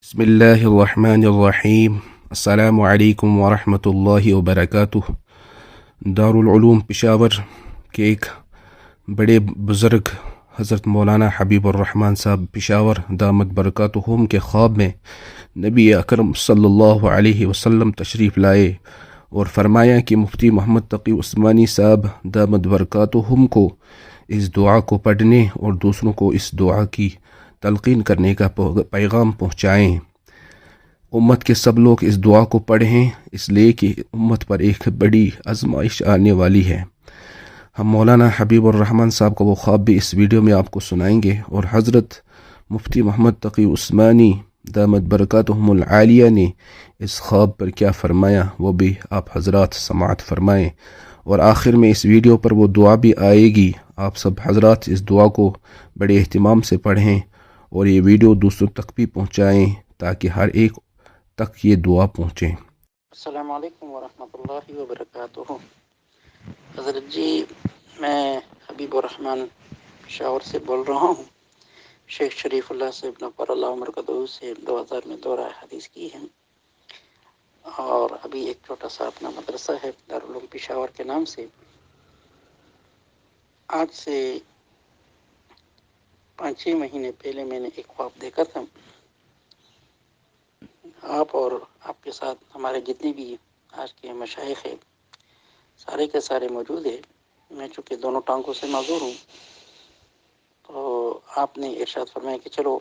بسم اللہ الرحمن الرحیم السلام علیکم ورحمۃ اللہ وبرکاتہ۔ دارالعلوم پشاور کے ایک بڑے بزرگ حضرت مولانا حبیب الرحمن صاحب پشاور دامت برکاتہم کے خواب میں نبی اکرم صلی اللہ علیہ وسلم تشریف لائے اور فرمایا کہ مفتی محمد تقی عثمانی صاحب دامت برکاتہم کو اس دعا کو پڑھنے اور دوسروں کو اس دعا کی تلقین کرنے کا پیغام پہنچائیں۔ امت کے سب لوگ اس دعا کو پڑھیں، اس لیے کہ امت پر ایک بڑی آزمائش آنے والی ہے۔ ہم مولانا حبیب الرحمن صاحب کا وہ خواب بھی اس ویڈیو میں آپ کو سنائیں گے، اور حضرت مفتی محمد تقی عثمانی دامت برکاتہم العالیہ نے اس خواب پر کیا فرمایا وہ بھی آپ حضرات سماعت فرمائیں، اور آخر میں اس ویڈیو پر وہ دعا بھی آئے گی۔ آپ سب حضرات اس دعا کو بڑے اہتمام سے پڑھیں اور یہ ویڈیو دوسروں تک بھی پہنچائیں تاکہ ہر ایک تک یہ دعا پہنچے۔ السلام علیکم ورحمۃ اللہ وبرکاتہ۔ حضرت جی، میں حبیب الرحمن پشاور سے بول رہا ہوں۔ شیخ شریف اللہ سے نفر اللہ مرکدہ سے 2000 میں دورہ حدیث کی ہے، اور ابھی ایک چھوٹا سا اپنا مدرسہ ہے دارالعلوم پشاور کے نام سے۔ آج سے 5-6 مہینے پہلے میں نے ایک خواب دیکھا تھا۔ آپ اور آپ کے ساتھ ہمارے جتنے بھی آج کے مشائخ ہیں سارے کے سارے موجود ہیں۔ میں چونکہ دونوں ٹانگوں سے معذور ہوں، تو آپ نے ارشاد فرمایا کہ چلو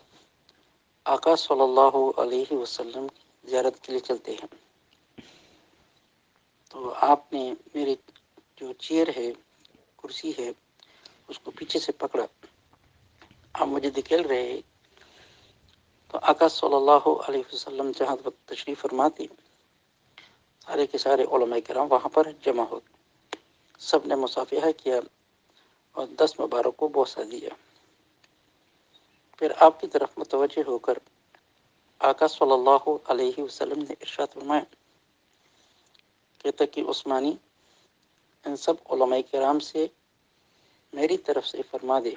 آقا صلی اللہ علیہ وسلم کی زیارت کے لیے چلتے ہیں۔ تو آپ نے میری جو چیئر ہے، کرسی ہے، اس کو پیچھے سے پکڑا۔ آپ مجھے دکھیل رہے ہیں، تو آقا صلی اللہ علیہ وسلم جہاں وقت تشریف فرماتے، سارے کے سارے علماء کرام وہاں پر جمع ہو گئے۔ سب نے مصافحہ کیا اور 10 مبارک کو بوسہ دیا۔ پھر آپ کی طرف متوجہ ہو کر آقا صلی اللہ علیہ وسلم نے ارشاد فرمایا کہ تقی عثمانی ان سب علماء کرام سے میری طرف سے فرما دے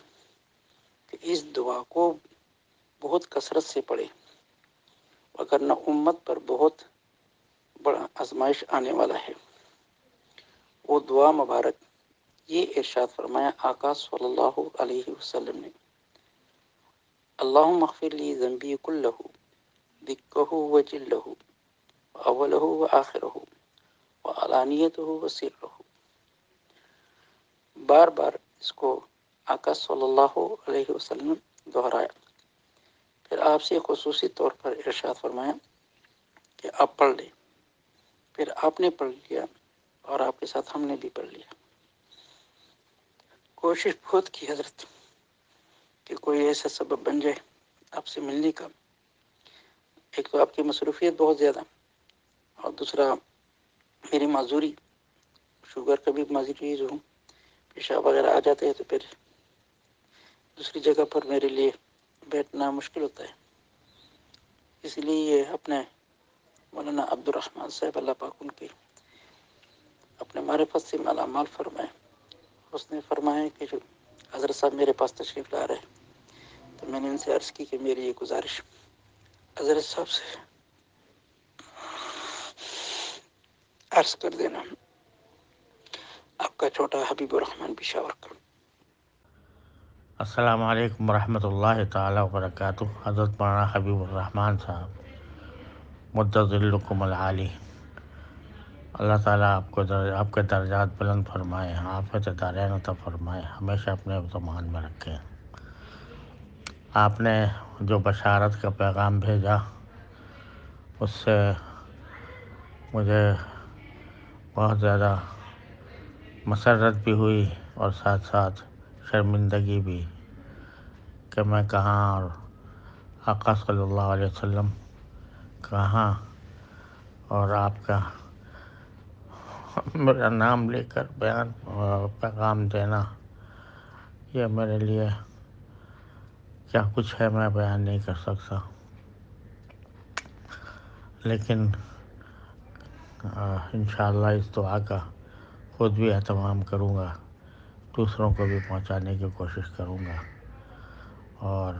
کہ اس دعا کو بہت کثرت سے پڑھے، وگرنہ امت پر بہت بڑا آزمائش آنے والا ہے۔ وہ دعا مبارک یہ ارشاد فرمایا آقا صلی اللہ علیہ وسلم نے: اللہم اغفر لی ذنبی کلہ دکہ و جلہ اولہ و آخرہ وعلانیتہ و سرہ۔ بار بار اس کو آقا صلی اللہ علیہ وسلم دہرایا۔ پھر آپ سے خصوصی طور پر ارشاد فرمایا کہ آپ پڑھ لیں۔ پھر آپ نے پڑھ لیا اور آپ کے ساتھ ہم نے بھی پڑھ لیا۔ کوشش بہت کی حضرت کہ کوئی ایسا سبب بن جائے آپ سے ملنے کا۔ ایک تو آپ کی مصروفیت بہت زیادہ، اور دوسرا میری معذوری، شوگر کا بھی مریض ہوں، پیشاب وغیرہ آ جاتے ہیں تو پھر دوسری جگہ پر میرے لیے بیٹھنا مشکل ہوتا ہے۔ اس لیے یہ اپنے مولانا عبد الرحمن صاحب اللہ پاک ان کی اپنے معرفت سے مالا مال فرمائے۔ اس نے فرمایا کہ جو حضرت صاحب میرے پاس تشریف لا رہے، تو میں نے ان سے عرض کی کہ میری یہ گزارش حضرت صاحب سے عرض کر دینا۔ آپ کا چھوٹا حبیب الرحمن پشاور کا۔ السلام علیکم ورحمۃ اللہ تعالیٰ وبرکاتہ۔ حضرت مولانا حبیب الرحمن صاحب مدد ذلکم العالی، اللہ تعالیٰ آپ کے درجات بلند فرمائے، آفت دارین عطا فرمائے، ہمیشہ اپنے ضمان میں رکھیں۔ آپ نے جو بشارت کا پیغام بھیجا اس سے مجھے بہت زیادہ مسرت بھی ہوئی اور ساتھ ساتھ شرمندگی بھی کہ میں کہاں اور آقا صلی اللہ علیہ وسلم کہاں، اور آپ کا میرا نام لے کر بیان اور پیغام دینا، یہ میرے لیے کیا کچھ ہے میں بیان نہیں کر سکتا۔ لیکن انشاءاللہ اس دعا کا خود بھی اہتمام کروں گا، دوسروں کو بھی پہنچانے کی کوشش کروں گا، اور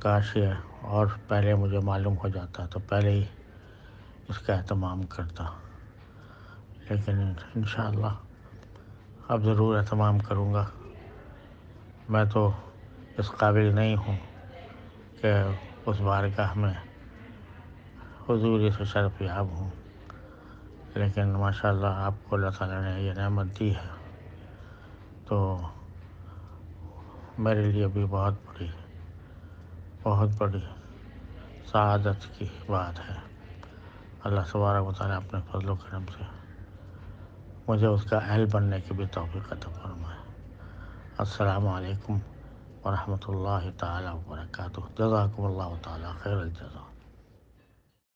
کاش یہ اور پہلے مجھے معلوم ہو جاتا تو پہلے ہی اس کا اہتمام کرتا، لیکن انشاءاللہ اب ضرور اہتمام کروں گا۔ میں تو اس قابل نہیں ہوں کہ اس بارگاہ میں حضوری سے شرف یاب ہوں، لیکن ماشاءاللہ آپ کو اللہ تعالیٰ نے یہ نعمت دی ہے، تو میرے لیے بھی بہت بڑی سعادت کی بات ہے۔ اللہ تبارک و تعالیٰ اپنے فضل و کرم سے مجھے اس کا اہل بننے کی بھی توفیق عطا فرمائے۔ السلام علیکم ورحمۃ اللہ تعالیٰ وبرکاتہ۔ جزاکم اللہ تعالیٰ خیر الجزا۔